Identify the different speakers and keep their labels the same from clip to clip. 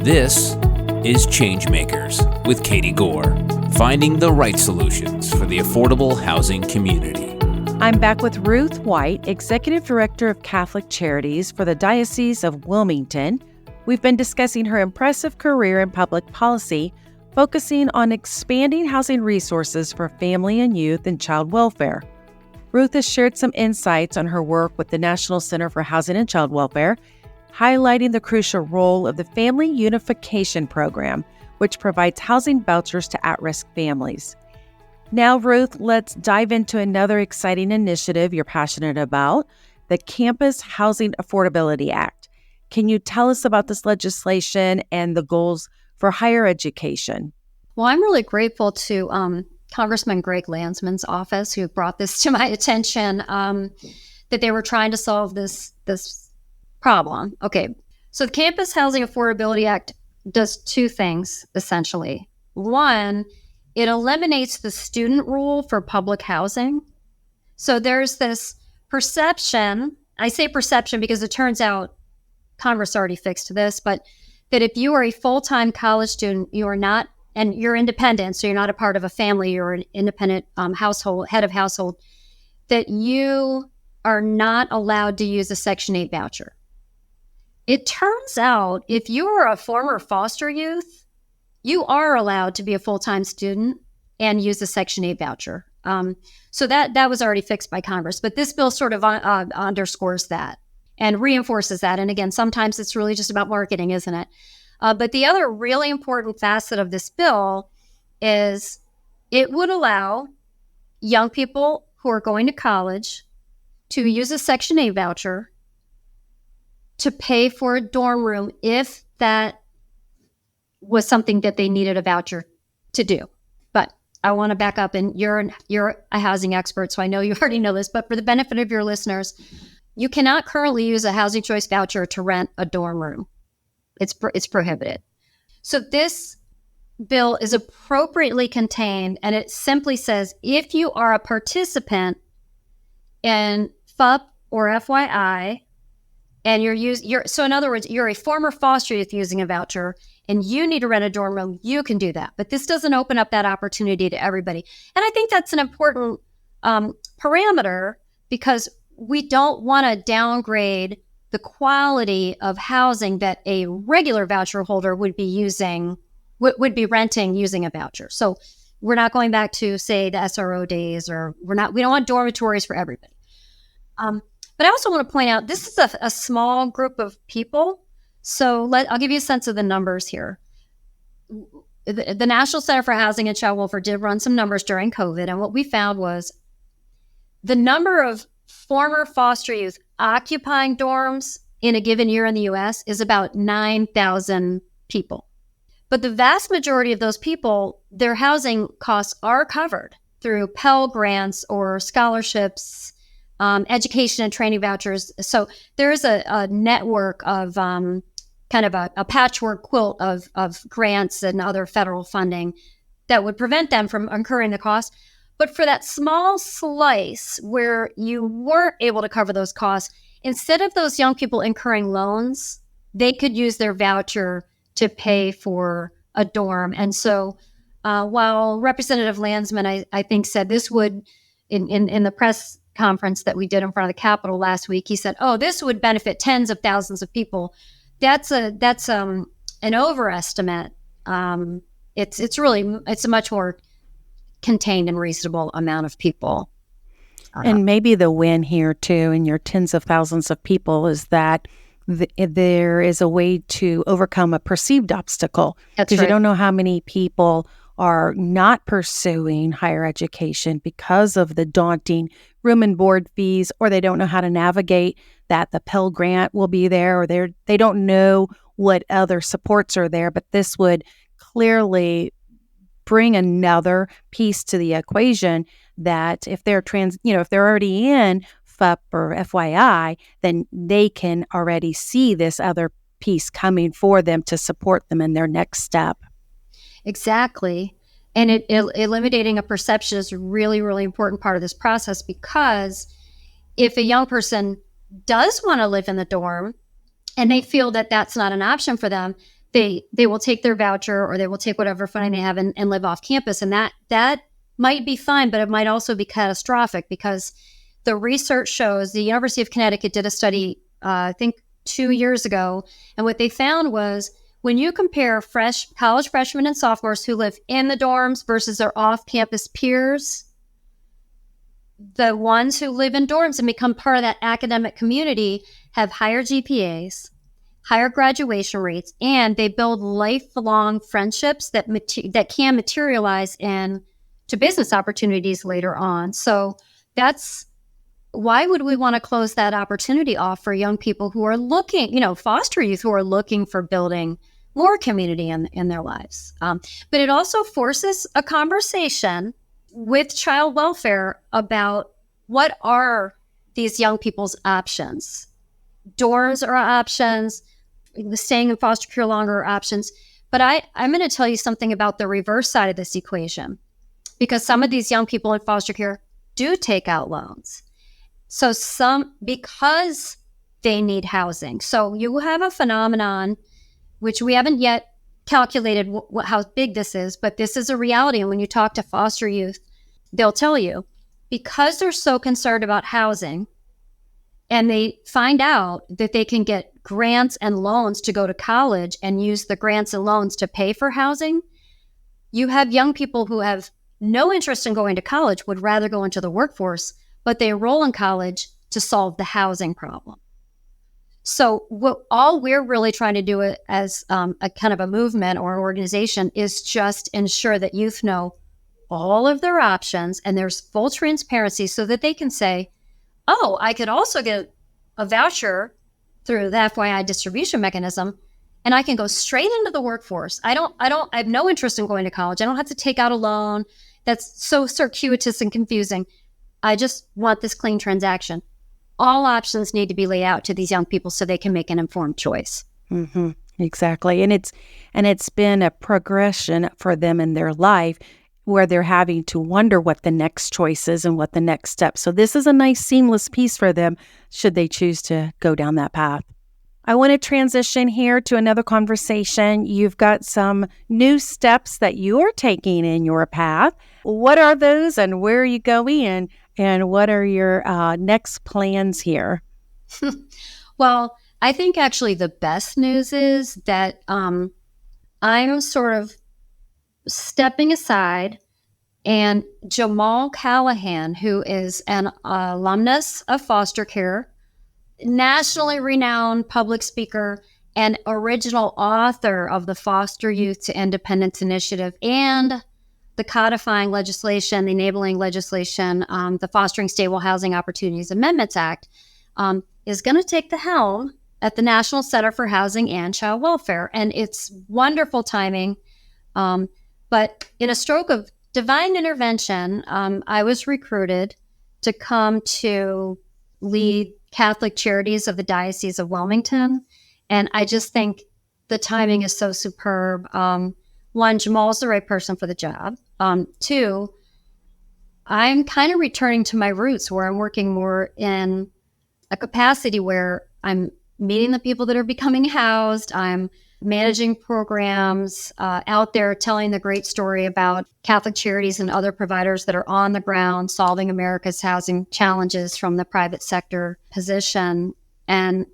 Speaker 1: This is ChangeMakers with Katie Gore, finding the right solutions for the affordable housing community.
Speaker 2: I'm back with Ruth White, Executive Director of Catholic Charities for the Diocese of Wilmington. We've been discussing her impressive career in public policy, focusing on expanding housing resources for family and youth and child welfare. Ruth has shared some insights on her work with the National Center for Housing and Child Welfare, highlighting the crucial role of the Family Unification Program, which provides housing vouchers to at-risk families. Now, Ruth, let's dive into another exciting initiative you're passionate about, the Campus Housing Affordability Act. Can you tell us about this legislation and the goals for higher education?
Speaker 3: Well, I'm really grateful to Congressman Greg Landsman's office, who brought this to my attention, that they were trying to solve this problem. Okay, so the Campus Housing Affordability Act does two things, essentially. One, it eliminates the student rule for public housing. So there's this perception, I say perception because it turns out Congress already fixed this, but that if you are a full-time college student, you are not, and you're independent, so you're not a part of a family, you're an independent household, head of household, that you are not allowed to use a Section 8 voucher. It turns out if you are a former foster youth, you are allowed to be a full-time student and use a Section 8 voucher. So that was already fixed by Congress. But this bill sort of underscores that and reinforces that. And again, sometimes it's really just about marketing, isn't it? But the other really important facet of this bill is it would allow young people who are going to college to use a Section 8 voucher to pay for a dorm room if that was something that they needed a voucher to do. But I want to back up, and you're a housing expert, so I know you already know this, but for the benefit of your listeners, you cannot currently use a housing choice voucher to rent a dorm room. It's prohibited. So this bill is appropriately contained, and it simply says if you are a participant in FUP or FYI, and so in other words, you're a former foster youth using a voucher and you need to rent a dorm room, you can do that. But this doesn't open up that opportunity to everybody. And I think that's an important parameter, because we don't want to downgrade the quality of housing that a regular voucher holder would be renting using a voucher. So we're not going back to, say, the SRO days, or we don't want dormitories for everybody. But I also want to point out, this is a small group of people. So I'll give you a sense of the numbers here. The National Center for Housing and Child Welfare did run some numbers during COVID. And what we found was the number of former foster youth occupying dorms in a given year in the U.S. is about 9,000 people. But the vast majority of those people, their housing costs are covered through Pell Grants or scholarships, education and training vouchers. So there is a network of kind of a patchwork quilt of grants and other federal funding that would prevent them from incurring the cost. But for that small slice where you weren't able to cover those costs, instead of those young people incurring loans, they could use their voucher to pay for a dorm. And so while Representative Landsman, I think, said this would, in the press conference that we did in front of the Capitol last week, he said, "Oh, this would benefit tens of thousands of people." That's an overestimate. It's a much more contained and reasonable amount of people.
Speaker 2: And maybe the win here too, in your tens of thousands of people, is that there is a way to overcome a perceived obstacle.
Speaker 3: That's
Speaker 2: because
Speaker 3: right.
Speaker 2: You don't know how many people are not pursuing higher education because of the daunting room and board fees, or they don't know how to navigate that the Pell Grant will be there, or they don't know what other supports are there. But this would clearly bring another piece to the equation, that if they're if they're already in FUP or FYI, then they can already see this other piece coming for them to support them in their next step.
Speaker 3: Exactly. And eliminating a perception is a really, really important part of this process, because if a young person does want to live in the dorm and they feel that that's not an option for them, they will take their voucher or they will take whatever funding they have and live off campus. And that might be fine, but it might also be catastrophic because the research shows the University of Connecticut did a study, I think 2 years ago. And what they found was when you compare college freshmen and sophomores who live in the dorms versus their off-campus peers, the ones who live in dorms and become part of that academic community have higher GPAs, higher graduation rates, and they build lifelong friendships that can materialize into business opportunities later on. So that's why would we want to close that opportunity off for young people who are looking, foster youth who are looking for building more community in their lives. But it also forces a conversation with child welfare about what are these young people's options. Dorms are options, staying in foster care longer are options. But I'm going to tell you something about the reverse side of this equation, because some of these young people in foster care do take out loans. So because they need housing. So you have a phenomenon, which we haven't yet calculated how big this is, but this is a reality. And when you talk to foster youth, they'll tell you, because they're so concerned about housing, and they find out that they can get grants and loans to go to college and use the grants and loans to pay for housing, you have young people who have no interest in going to college, would rather go into the workforce, but they enroll in college to solve the housing problem. So all we're really trying to do as a kind of a movement or organization is just ensure that youth know all of their options and there's full transparency so that they can say, oh, I could also get a voucher through the FYI distribution mechanism, and I can go straight into the workforce. I have no interest in going to college. I don't have to take out a loan. That's so circuitous and confusing. I just want this clean transaction. All options need to be laid out to these young people so they can make an informed choice.
Speaker 2: Mm-hmm. Exactly. And it's been a progression for them in their life where they're having to wonder what the next choice is and what the next step. So this is a nice seamless piece for them should they choose to go down that path. I want to transition here to another conversation. You've got some new steps that you are taking in your path. What are those and where are you going? And what are your next plans here?
Speaker 3: Well, I think actually the best news is that I'm sort of stepping aside, and Jamal Callahan, who is an alumnus of foster care, nationally renowned public speaker, and original author of the Foster Youth to Independence Initiative and the codifying legislation, the enabling legislation, the Fostering Stable Housing Opportunities Amendments Act, is going to take the helm at the National Center for Housing and Child Welfare. And it's wonderful timing. But in a stroke of divine intervention, I was recruited to come to lead Catholic Charities of the Diocese of Wilmington. And I just think the timing is so superb. One, Jamal's the right person for the job. Two, I'm kind of returning to my roots where I'm working more in a capacity where I'm meeting the people that are becoming housed. I'm managing programs out there, telling the great story about Catholic Charities and other providers that are on the ground, solving America's housing challenges from the private sector position. And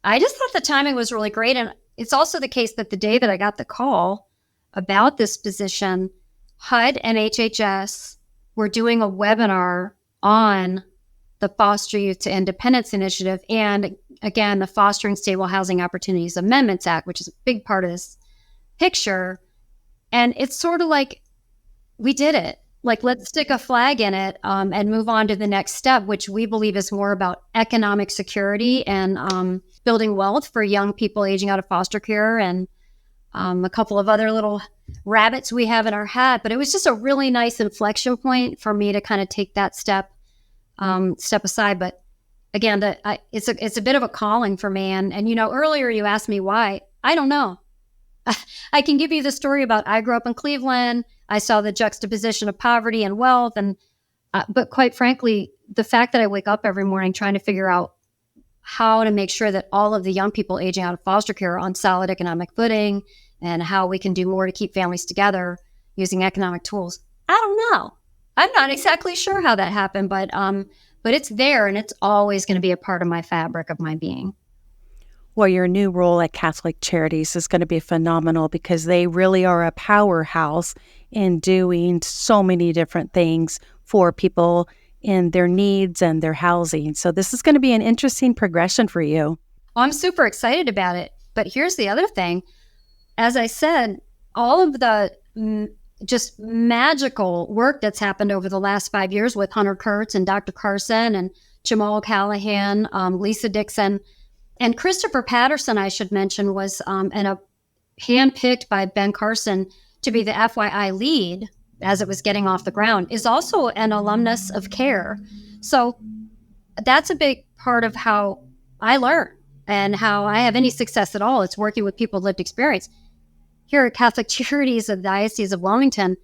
Speaker 3: I just thought the timing was really great. And it's also the case that the day that I got the call about this position, HUD and HHS were doing a webinar on the Foster Youth to Independence Initiative and, again, the Fostering Stable Housing Opportunities Amendments Act, which is a big part of this picture. And it's sort of like, we did it. Like, let's stick a flag in it and move on to the next step, which we believe is more about economic security and building wealth for young people aging out of foster care and a couple of other little rabbits we have in our hat. But it was just a really nice inflection point for me to kind of take that step aside. But again, it's a bit of a calling for me. And earlier you asked me why. I don't know. I can give you the story about I grew up in Cleveland. I saw the juxtaposition of poverty and wealth. But quite frankly, the fact that I wake up every morning trying to figure out how to make sure that all of the young people aging out of foster care are on solid economic footing, and how we can do more to keep families together using economic tools. I don't know. I'm not exactly sure how that happened, but it's there, and it's always going to be a part of my fabric of my being.
Speaker 2: Well, your new role at Catholic Charities is going to be phenomenal because they really are a powerhouse in doing so many different things for people in their needs and their housing. So this is going to be an interesting progression for you.
Speaker 3: Well, I'm super excited about it. But here's the other thing. As I said, all of the just magical work that's happened over the last 5 years with Hunter Kurtz and Dr. Carson and Jamal Callahan, Lisa Dixon, and Christopher Patterson, I should mention, was handpicked by Ben Carson to be the FYI lead as it was getting off the ground, is also an alumnus of CARE. So that's a big part of how I learn and how I have any success at all. It's working with people with lived experience. Here at Catholic Charities of the Diocese of Wilmington,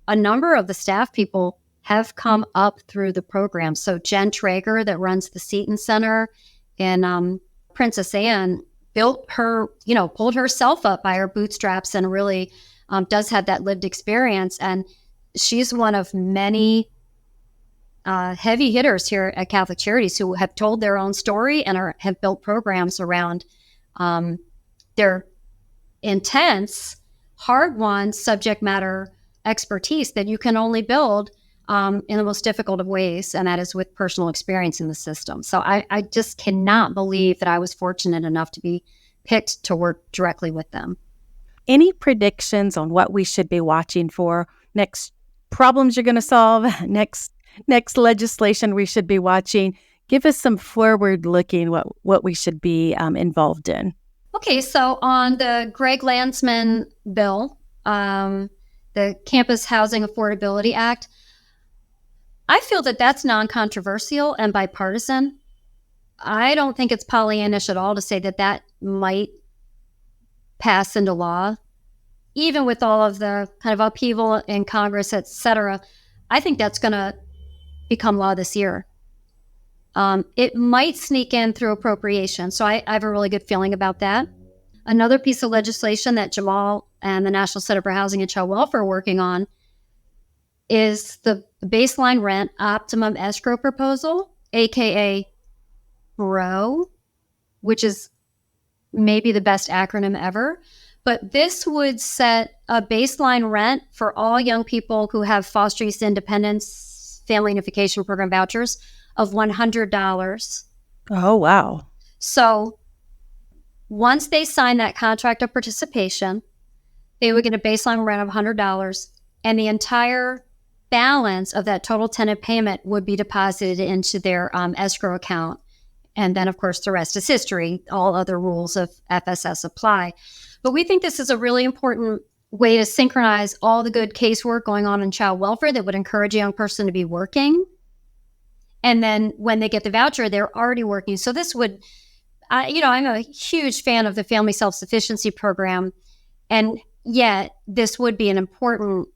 Speaker 3: a number of the staff people have come up through the program. So Jen Traeger, that runs the Seton Center in Princess Anne, pulled herself up by her bootstraps and really does have that lived experience. And she's one of many heavy hitters here at Catholic Charities who have told their own story and have built programs around their intense, hard-won subject matter expertise that you can only build in the most difficult of ways, and that is with personal experience in the system. So I just cannot believe that I was fortunate enough to be picked to work directly with them.
Speaker 2: Any predictions on what we should be watching for? Next problems you're going to solve? Next legislation we should be watching? Give us some forward-looking what we should be involved in.
Speaker 3: Okay, so on the Greg Landsman bill, the Campus Housing Affordability Act, I feel that that's non-controversial and bipartisan. I don't think it's Pollyannish at all to say that that might pass into law, even with all of the kind of upheaval in Congress, et cetera. I think that's going to become law this year. It might sneak in through appropriation, so I have a really good feeling about that. Another piece of legislation that Jamal and the National Center for Housing and Child Welfare are working on is the Baseline Rent Optimum Escrow proposal, aka BRO, which is maybe the best acronym ever. But this would set a baseline rent for all young people who have foster youth independence family unification program vouchers of $100.
Speaker 2: Oh, wow.
Speaker 3: So once they sign that contract of participation, they would get a baseline rent of $100, and the entire balance of that total tenant payment would be deposited into their escrow account. And then, of course, the rest is history. All other rules of FSS apply. But we think this is a really important way to synchronize all the good casework going on in child welfare that would encourage a young person to be working. And then when they get the voucher, they're already working. So this would, I'm a huge fan of the Family Self-Sufficiency Program. And yet this would be an important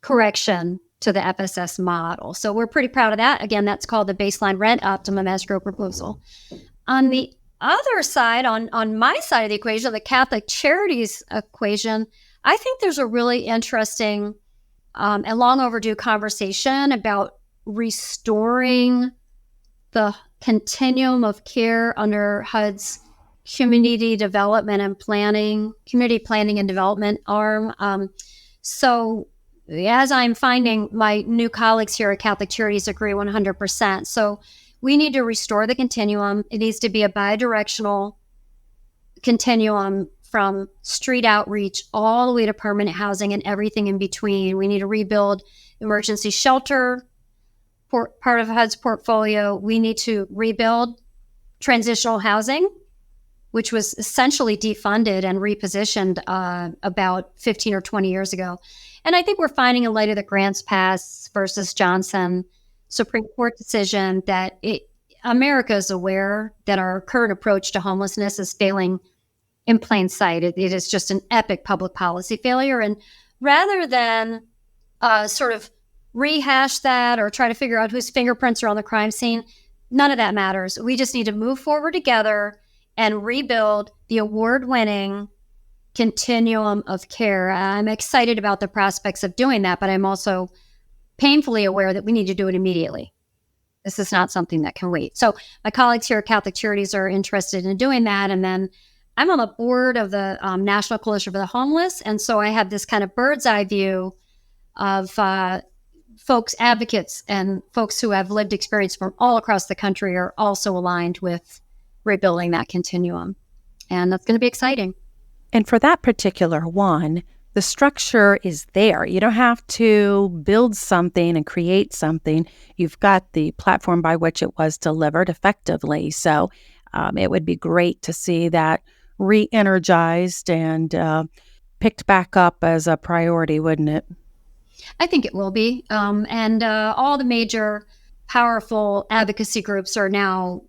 Speaker 3: correction to the FSS model. So we're pretty proud of that. Again, that's called the Baseline Rent Optimum Escrow proposal. On the other side, on my side of the equation, the Catholic Charities equation, I think there's a really interesting and long overdue conversation about restoring the continuum of care under HUD's community planning and development arm. So as I'm finding, my new colleagues here at Catholic Charities agree 100%. So we need to restore the continuum. It needs to be a bidirectional continuum from street outreach all the way to permanent housing and everything in between. We need to rebuild emergency shelter, part of HUD's portfolio. We need to rebuild transitional housing, which was essentially defunded and repositioned about 15 or 20 years ago. And I think we're finding in light of the Grants Pass versus Johnson Supreme Court decision that America is aware that our current approach to homelessness is failing in plain sight. It is just an epic public policy failure. And rather than sort of rehash that or try to figure out whose fingerprints are on the crime scene, none of that matters. We just need to move forward together and rebuild the award-winning continuum of care. I'm excited about the prospects of doing that, but I'm also painfully aware that we need to do it immediately. This is not something that can wait. So my colleagues here at Catholic Charities are interested in doing that. And then I'm on the board of the National Coalition for the Homeless. And so I have this kind of bird's eye view of folks, advocates, and folks who have lived experience from all across the country are also aligned with rebuilding that continuum. And that's going to be exciting.
Speaker 2: And for that particular one, the structure is there. You don't have to build something and create something. You've got the platform by which it was delivered effectively. So it would be great to see that re-energized and picked back up as a priority, wouldn't it?
Speaker 3: I think it will be. And all the major powerful advocacy groups are now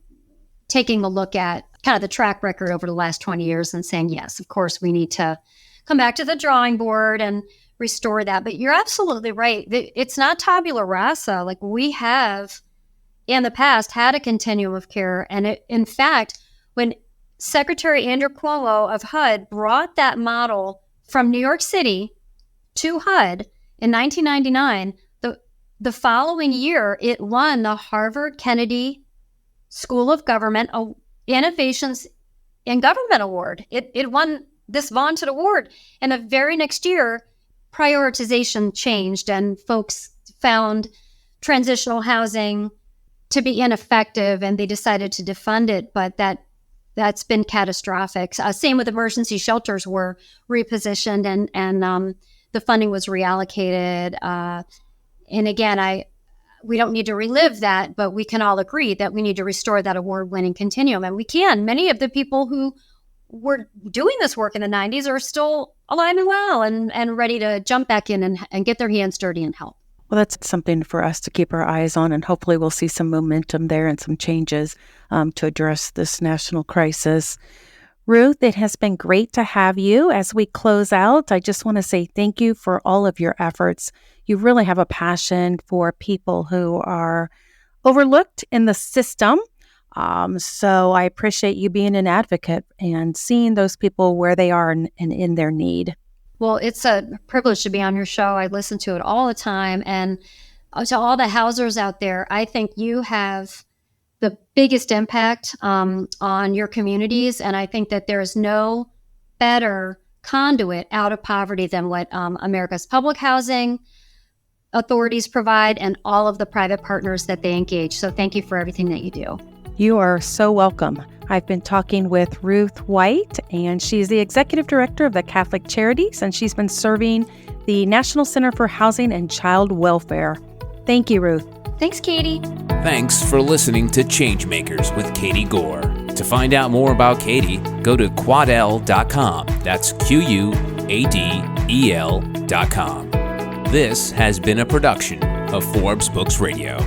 Speaker 3: taking a look at kind of the track record over the last 20 years and saying, yes, of course, we need to come back to the drawing board and restore that. But you're absolutely right. It's not tabula rasa. Like, we have in the past had a continuum of care. And in fact, when Secretary Andrew Cuomo of HUD brought that model from New York City to HUD in 1999, the following year, it won the Harvard Kennedy School of Government Innovations in Government Award. It won this vaunted award. And the very next year, prioritization changed and folks found transitional housing to be ineffective and they decided to defund it. But that's been catastrophic. Same with emergency shelters were repositioned and the funding was reallocated. And again, we don't need to relive that, but we can all agree that we need to restore that award-winning continuum. And we can. Many of the people who were doing this work in the 90s are still alive and well and ready to jump back in and get their hands dirty and help.
Speaker 2: Well, that's something for us to keep our eyes on, and hopefully we'll see some momentum there and some changes to address this national crisis. Ruth, it has been great to have you. As we close out, I just want to say thank you for all of your efforts. You really have a passion for people who are overlooked in the system. So I appreciate you being an advocate and seeing those people where they are and in their need.
Speaker 3: Well, it's a privilege to be on your show. I listen to it all the time. And to all the housers out there, I think you have the biggest impact on your communities. And I think that there is no better conduit out of poverty than what America's public housing authorities provide and all of the private partners that they engage. So thank you for everything that you do.
Speaker 2: You are so welcome. I've been talking with Ruth White, and she's the Executive Director of the Catholic Charities, and she's been serving the National Center for Housing and Child Welfare. Thank you, Ruth.
Speaker 3: Thanks, Katie.
Speaker 1: Thanks for listening to ChangeMakers with Katie Gore. To find out more about Katie, go to quadel.com. That's QUADEL.com. This has been a production of Forbes Books Radio.